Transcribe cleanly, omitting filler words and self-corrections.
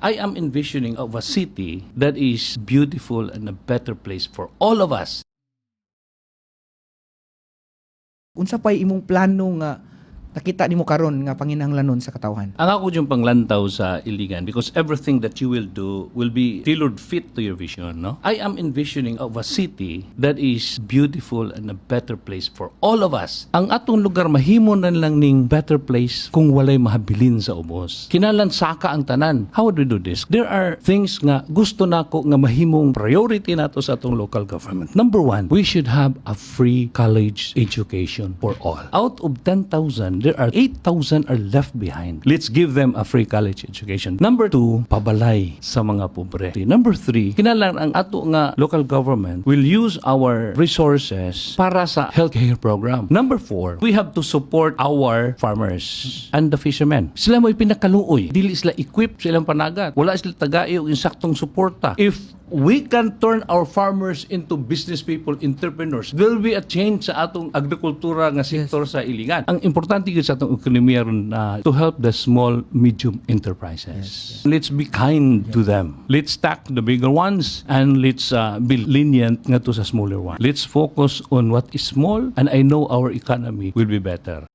I am envisioning of a city that is beautiful and a better place for all of us. Unsa pay imong plano nga nakita nimo karon nga panginahanglanon sa katawhan? Ang ako yung panglantaw sa Iligan because everything that you will do will be tailored fit to your vision, no? I am envisioning of a city that is beautiful and a better place for all of us. Ang atong lugar mahimo na lang ning better place kung walay mahabilin sa ubos. Kinahanglan saka ang tanan. How would we do this? There are things nga gusto nako nga mahimong priority nato sa atong local government. Number one, we should have a free college education for all. Out of 10,000, there are 8,000 are left behind. Let's give them a free college education. Number two, pabalay sa mga pobre. Number three, kinahanglan ang ato nga local government will use our resources para sa healthcare program. Number four, we have to support our farmers and the fishermen. Sila mo'y pinakaluoy. Dili sila equip sa ilang panagat. Wala sila tagay o insaktong suporta. If we can turn our farmers into business people, entrepreneurs, there will be a change sa atong agrikultura nga sektor sa Iligan. Ang importante gyud sa atong ekonomiya ron to help the small, medium enterprises. Let's be kind to them. Let's tackle the bigger ones and let's be lenient nga to sa smaller ones. Let's focus on what is small and I know our economy will be better.